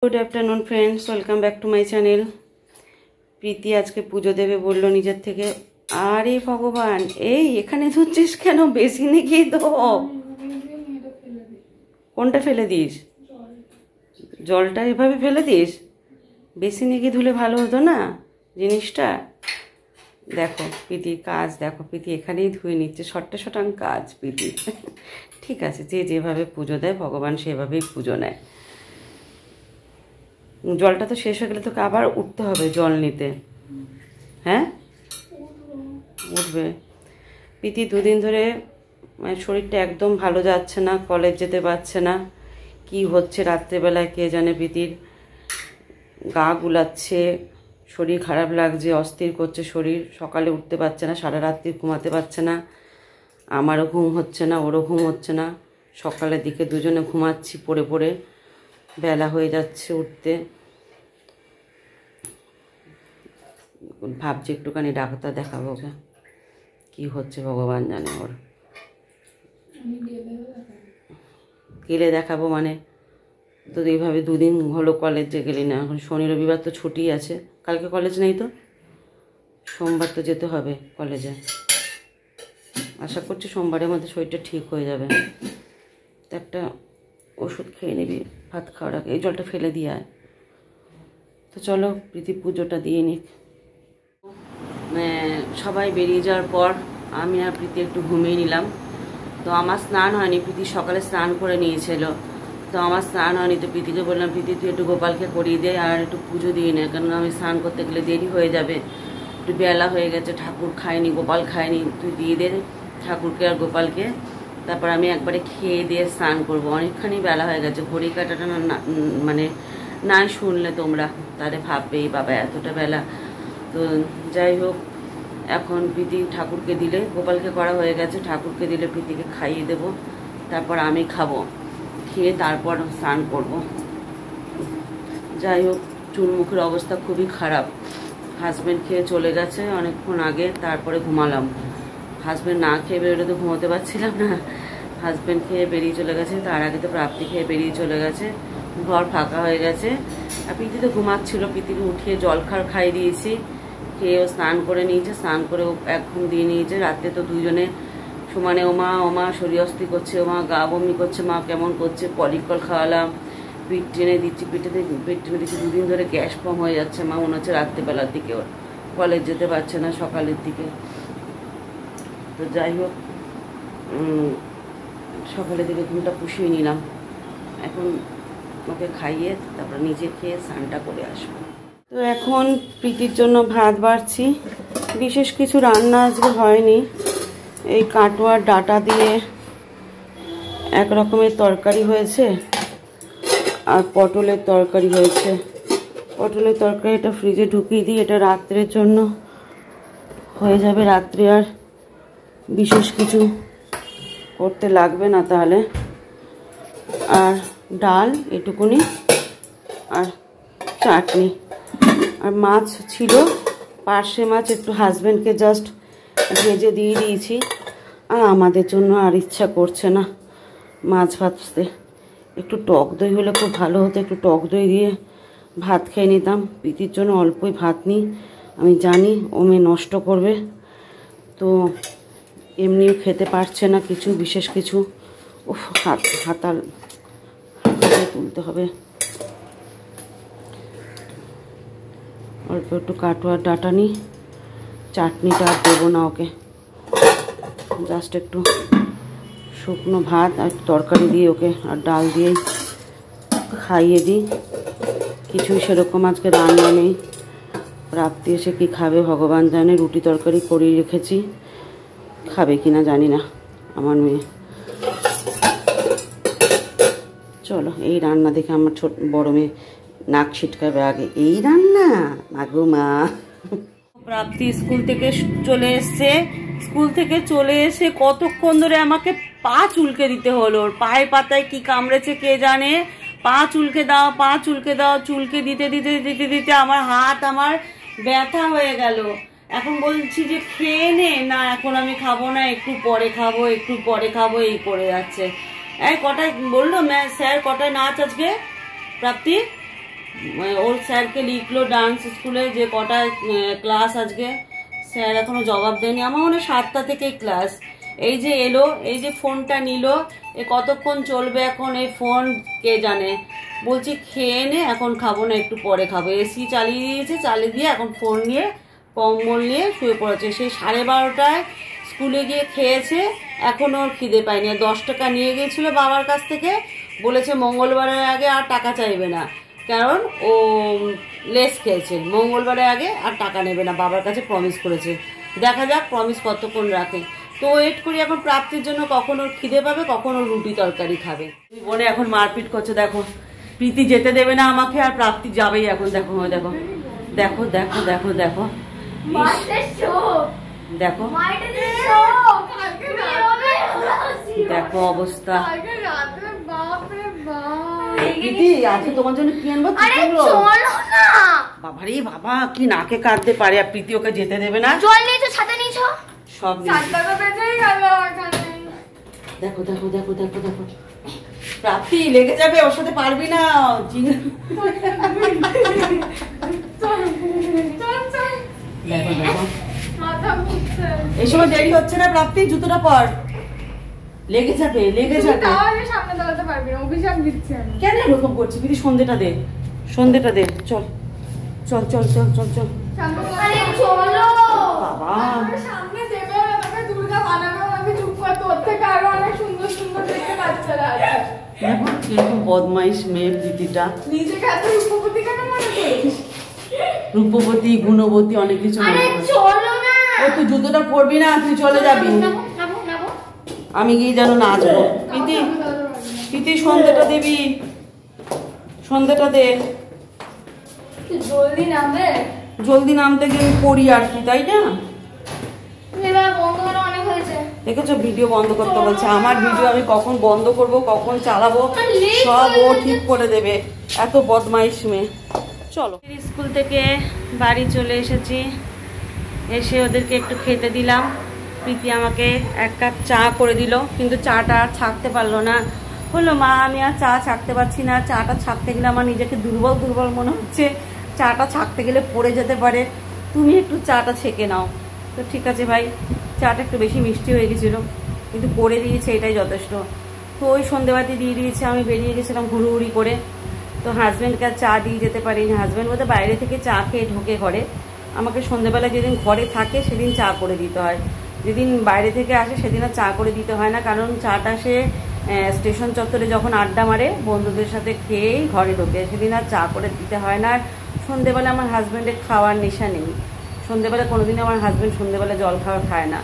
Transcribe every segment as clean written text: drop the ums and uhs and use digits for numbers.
Good afternoon friends, welcome back to my channel. Priti আজকে পুজো দেবে বললো নিজের থেকে। আরে ভগবান, এই এখানে ধুচ্ছিস কেন? বেসিনে গিয়ে তো। কোনটা ফেলে দিস? জলটা এভাবে ফেলে দিস? বেসিনে গিয়ে ধুলে ভালো হতো না জিনিসটা। দেখো প্রীতির কাজ, দেখো প্রীতি এখানেই ধুয়ে নিচ্ছে। শটাং কাজ প্রীতি। ঠিক আছে, যে যেভাবে পুজো দেয় ভগবান সেভাবেই পুজো নেয়। জলটা তো শেষ হয়ে গেলে তোকে আবার উঠতে হবে জল নিতে। হ্যাঁ, উঠবে। প্রীতি দুদিন ধরে শরীরটা একদম ভালো যাচ্ছে না, কলেজ যেতে পারছে না। কি হচ্ছে রাত্রেবেলায় কে জানে। প্রীতির গা গুলাচ্ছে, শরীর খারাপ লাগছে, অস্থির করছে শরীর। সকালে উঠতে পারছে না, সারা রাত্রি ঘুমাতে পারছে না। আমারও ঘুম হচ্ছে না, ওরও ঘুম হচ্ছে না। সকালের দিকে দুজনে ঘুমাচ্ছি পড়ে পড়ে, বেলা হয়ে যাচ্ছে উঠতে। ভাবছি একটুখানি ডাক্তার দেখাবো, ওকে কি হচ্ছে ভগবান জানে। ওর গেলে দেখাবো মানে? তো এইভাবে দুদিন হলো কলেজে গেলি না। এখন শনি রবিবার তো ছুটি আছে, কালকে কলেজ নেই তো, সোমবার তো যেতে হবে কলেজে। আশা করছি সোমবারের মধ্যে শরীরটা ঠিক হয়ে যাবে। তো একটা ওষুধ খেয়ে নিবি ভাত খাওয়ার আগে। এই জলটা ফেলে দিয়ে আয়। তো চলো প্রীতি পুজোটা দিয়ে নিক। সবাই বেরিয়ে যাওয়ার পর আমি আর প্রীতি একটু ঘুমিয়ে নিলাম। তো আমার স্নান হয়নি, প্রীতি সকালে স্নান করে নিয়েছিল। তো আমার স্নান হয়নি, তো প্রীতিকে বললাম প্রীতি তুই একটু গোপালকে করিয়ে দে আর একটু পুজো দিয়ে নে, কারণ আমি স্নান করতে গেলে দেরি হয়ে যাবে। একটু বেলা হয়ে গেছে, ঠাকুর খায়নি, গোপাল খায়নি, তুই দিয়ে দে ঠাকুরকে আর গোপালকে। তারপর আমি একবারে খেয়ে দিয়ে স্নান করবো। অনেকখানি বেলা হয়ে গেছে। ঘড়ি কাটাটা মানে নাই শুনলে তোমরা তাহলে ভাববে এই বাবা এতটা বেলা। তো যাই হোক, এখন প্রীতি ঠাকুরকে দিলে, গোপালকে করা হয়ে গেছে, ঠাকুরকে দিলে প্রীতিকে খাইয়ে দেব। তারপর আমি খাবো, খেয়ে তারপর স্নান করব। যাই হোক, চুল মুখের অবস্থা খুবই খারাপ। হাজব্যান্ড খেয়ে চলে গেছে অনেকক্ষণ আগে, তারপরে ঘুমালাম। হাজব্যান্ড না খেয়ে বেরোলে তো ঘুমোতে পারছিলাম না। হাজব্যান্ড খেয়ে বেরিয়ে চলে গেছে, তার আগে তো প্রাপ্তি খেয়ে বেরিয়ে চলে গেছে। ঘর ফাঁকা হয়ে গেছে। আর প্রীতি তো ঘুমাচ্ছিল, প্রীতিকে উঠিয়ে জল খাইয়ে দিয়েছি। খেয়েও স্নান করে নিয়েছে, স্নান করে এক ঘুম দিয়ে নিয়েছে। রাত্রে তো দুজনে সমানে ওমা শরীর অস্থির করছে, ওমা গা বমি করছে, মা কেমন করছে। পলিকল খাওয়ালাম, পিঠ টেনে দিচ্ছি, পিঠ টেনে দিচ্ছি। দুদিন ধরে গ্যাস ফর্ম হয়ে যাচ্ছে মা, মনে হচ্ছে রাত্রেবেলার দিকে ওর কলেজ যেতে পারছে না সকালের দিকে। তো যাই হোক, সকালের দিকে ঘুমটা পুষিয়ে নিলাম। এখন ওকে খাইয়ে তারপর নিজে খেয়ে স্নানটা করে আসবো। তো এখন প্রীতির জন্য ভাত বাড়ছি। বিশেষ কিছু রান্না আজকে হয়নি। এই কাটোয়ার ডাঁটা দিয়ে এক রকমের তরকারি হয়েছে, আর পটলের তরকারি হয়েছে। পটলের তরকারিটা ফ্রিজে ঢুকিয়ে দিই, এটা রাত্রের জন্য হয়ে যাবে। রাত্রে আর বিশেষ কিছু করতে লাগবে না তাহলে। আর ডাল এটুকুনি, আর চাটনি, আর মাছ ছিল পার্শে মাছ, একটু হাজব্যান্ডকে জাস্ট ভেজে দিয়ে দিয়েছি। আর আমাদের জন্য আর ইচ্ছা করছে না মাছ ভাজতে। একটু টক দই হলে খুব ভালো হতো, একটু টক দই দিয়ে ভাত খেয়ে নিতাম। প্রীতির জন্য অল্পই ভাত নিই, আমি জানি ও মেয়ে নষ্ট করবে। তো এমনিও খেতে পারছে না কিছু, বিশেষ কিছু। উফ, হাতাল তুলতে হবে। অল্প একটু কাটোয়ার ডাঁটা নিই, চাটনিটা আর দেবো না ওকে। জাস্ট একটু শুকনো ভাত আর তরকারি দিয়ে ওকে আর ডাল দিয়েই খাইয়ে দিই। কিছুই সেরকম আজকে রান্না নেই। রাত্রি এসে কী খাবে ভগবান জানে। রুটি তরকারি করিয়ে রেখেছি, খাবে কি না জানি না আমার মেয়ে। চলো, এই রান্না দেখে আমার বড় মেয়ে নাক ছিটকাবে আগে। এই রান্না মাগো মা। প্রাপ্তি স্কুল থেকে চলে এসে কতক্ষণ ধরে আমাকে পা চুলকে দিতে হলো। ওর পায়ের পাতায় কি কামড়েছে কে জানে। পা চুলকে দাও চুলকে দিতে দিতে দিতে দিতে আমার হাত আমার ব্যথা হয়ে গেল। এখন বলছি যে খেয়ে নে, না এখন আমি খাবো না, একটু পরে খাবো এই করে যাচ্ছে। এই কটায় বললো স্যার কটায় নাচ আজকে প্রাপ্তি? ওর স্যারকে লিখলো ডান্স স্কুলে যে কটা ক্লাস আজকে, স্যার এখনো জবাব দেয়নি। আমার মনে হয় 7টা থেকে ক্লাস। এই যে এলো, এই যে ফোনটা নিল, এ কতক্ষণ চলবে এখন এই ফোন কে জানে। বলছি খেয়ে নে, এখন খাবো না, একটু পরে খাবো। এসি চালিয়ে দিয়েছে, চালিয়ে দিয়ে এখন ফোন নিয়ে কম্বল নিয়ে শুয়ে পড়েছে। সেই 12:30টায় স্কুলে গিয়ে খেয়েছে, এখন ওর খিদে পায়নি। 10 টাকা নিয়ে গিয়েছিল বাবার কাছ থেকে, বলেছে মঙ্গলবারের আগে আর টাকা চাইবে না, কারণ ও লেস খেয়েছে। মঙ্গলবারের আগে আর টাকা নেবে না, বাবার কাছে প্রমিস করেছে। দেখা যাক প্রমিস কতক্ষণ রাখে। তো ওয়েট করি এখন প্রাপ্তির জন্য, কখন ওর খিদে পাবে, কখন ওর রুটি তরকারি খাবে। বোনে এখন মারপিট করছে, দেখো প্রীতি যেতে দেবে না আমাকে, আর প্রাপ্তি যাবেই এখন। দেখো দেখো দেখো দেখো দেখো দেখো দেখো দেখো অবস্থা। প্রীতি আজকে তোমার জন্য কি আনবো? বাবারে বাবা, কি নাকে কাঁদতে পারে। আর প্রীতি ওকে যেতে দেবে না। সব দেখো দেখো দেখো দেখো দেখো, প্রাপ্তি লেগে যাবে, ওর সাথে পারবি না। দেখো দেখো, এই সময় দেরি হচ্ছে না প্রাপ্তি, জুতোটা পর, লেগে যাবে লেগে যাবে। কেন এরকম করছি? প্রীতি সন্ধ্যেটা দে, সন্ধ্যেটা দে, চল চল চল চল চল চল বাবা। বদমাইশ মেয়ে প্রীতিটা, রূপবতী গুণবতী অনেক কিছু। ও তুই জুতোটা পরবি না, তুই চলে যাবি, আমি গিয়ে যেন নাচবো। প্রীতি প্রীতি সন্ধ্যেটা দিবি, সন্ধ্যেটা দে। জলদি নামতে গিয়ে পড়ি আর কি, তাই না? দেখেছো ভিডিও বন্ধ করতে বলছে। আমার ভিডিও আমি কখন বন্ধ করব, কখন চালাবো, সব ও ঠিক করে দেবে। এত বদমাইশ মেয়ে। চলো, স্কুল থেকে বাড়ি চলে এসেছি, এসে ওদেরকে একটু খেতে দিলাম। প্রীতি আমাকে 1 কাপ চা করে দিল, কিন্তু চাটা আর ছাকতে পারলো না। বললো মা আমি আর চা ছাকতে পারছি না, চাটা ছাকতে গেলে আমার নিজেকে দুর্বল দুর্বল মনে হচ্ছে, চাটা ছাকতে গেলে পড়ে যেতে পারে, তুমি একটু চাটা ছেঁকে নাও। তো ঠিক আছে ভাই, চাটা একটু বেশি মিষ্টি হয়ে গেছিলো, কিন্তু করে দিয়েছে, এটাই যথেষ্ট। তো ওই সন্ধেবাতি দিয়ে দিয়েছে, আমি বেরিয়ে গেছিলাম হুড়ুহুড়ি করে। তো হাজব্যান্ডকে আর চা দিয়ে যেতে পারিনি। হাজব্যান্ড বোধহয় বাইরে থেকে চা খেয়ে ঢোকে ঘরে। আমাকে সন্ধেবেলা যেদিন ঘরে থাকে সেদিন চা করে দিতে হয়, যেদিন বাইরে থেকে আসে সেদিন আর চা করে দিতে হয় না, কারণ চাটা সে স্টেশন চত্বরে যখন আড্ডা মারে বন্ধুদের সাথে খেয়েই ঘরে ঢোকে, সেদিন আর চা করে দিতে হয় না। আর সন্ধেবেলা আমার হাজব্যান্ডের খাওয়ার নেশা নেই। সন্ধেবেলা কোনোদিনও আমার হাজব্যান্ড সন্ধেবেলা জল খাওয়া খায় না।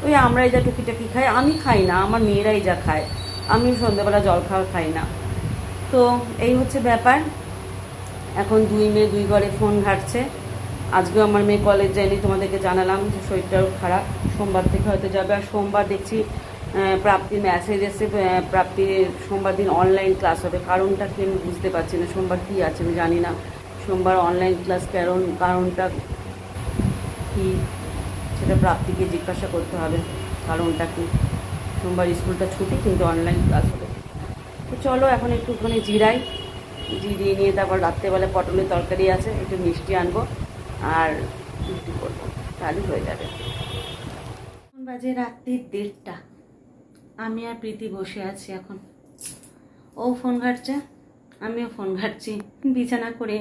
ওই আমরাই যা টুকিটাকি খাই, আমি খাই না, আমার মেয়েরাই যা খায়, আমি সন্ধেবেলা জল খাওয়া খাই না। তো এই হচ্ছে ব্যাপার। এখন 2 মেয়ে 2 ঘরে ফোন ঘাটছে। আজকেও আমার মেয়ে কলেজ যায়নি, তোমাদেরকে জানালাম যে শরীরটাও খারাপ, সোমবার থেকে হয়তো যাবে। আর সোমবার দেখছি প্রাপ্তির মেসেজ এসে, প্রাপ্তির সোমবার দিন অনলাইন ক্লাস হবে। কারণটা কি আমি বুঝতে পারছি না, সোমবার কী আছে আমি জানি না। সোমবার অনলাইন ক্লাস কারণটা কি সেটা প্রাপ্তিকে জিজ্ঞাসা করতে হবে, কারণটা কি। সোমবার স্কুলটা ছুটি, কিন্তু অনলাইন ক্লাস হবে। তো চলো এখন একটুখানি জিরিয়ে নিয়ে তারপর রাত্রেবেলা পটলের তরকারি আছে, একটু মিষ্টি আনবো আর রুটি করবো, তাহলে হয়ে যাবে। বাজে রাত্রি 1:30, আমি আর প্রীতি বসে আছি এখন। ও ফোন ঘাটছে, আমিও ফোন ঘাটছি, বিছানা করে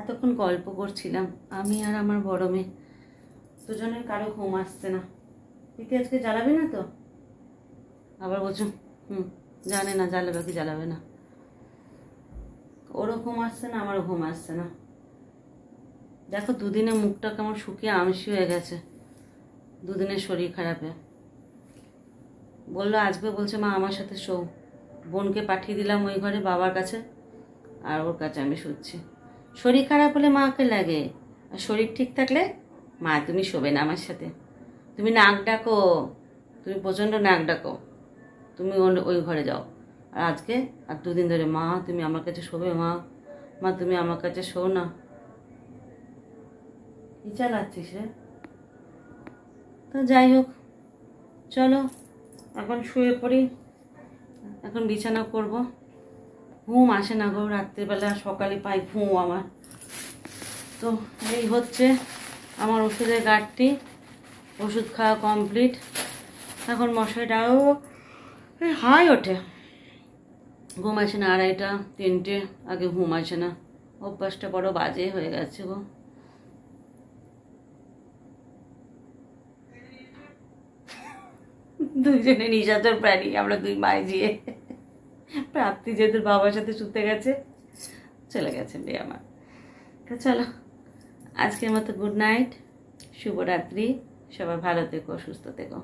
এতক্ষণ গল্প করছিলাম আমি আর আমার বড় মেয়ে। দুজনের কারো ঘুম আসছে না। প্রীতি আজকে জ্বালাবে না তো? আবার বলছো জানে না জ্বালাবে কি জ্বালাবে না। ওরও ঘুম আসছে না, আমারও ঘুম আসছে না। দেখো 2 দিনে মুখটা কেমন শুকিয়ে আমসি হয়ে গেছে, 2 দিনের শরীর খারাপে। বললো আসবে, বলছে মা আমার সাথে শো। বোনকে পাঠিয়ে দিলাম ওই ঘরে বাবার কাছে, আর ওর কাছে আমি শুচ্ছি। শরীর খারাপ হলে মাকে লাগে, আর শরীর ঠিক থাকলে মা তুমি শোবে না আমার সাথে, তুমি নাক ডাকো, তুমি প্রচণ্ড নাক ডাকো, তুমি ওই ঘরে যাও। আর আজকে আর 2 দিন ধরে মা তুমি আমার কাছে শোবে, মা তুমি আমার কাছে শো না। কি চালাচ্ছিস রে? তো যাই হোক, চলো এখন শুয়ে পড়ি, এখন বিছানা করব। ঘুম আসে না গো রাত্রিবেলা, সকালে পাই ঘুম আমার। তো এই হচ্ছে আমার ওষুধের গাঁটটি, ওষুধ খাওয়া কমপ্লিট। এখন মশাটাও হাই ওঠে, ঘুম আসে না, 2:30 3টে আগে ঘুম আসে না। অভ্যাসটা বড় বাজে হয়ে গেছে গো। দুইজনে নিশাচর প্রাণী আমরা, দুই মায়ে জিয়ে। প্রাপ্তি যেহেতু বাবার সাথে শুতে গেছে, চলে গেছে মেয়ে আমার। তো চলো আজকের মতো গুড নাইট, শুভরাত্রি, সবাই ভালো থেকো, সুস্থ থেকো।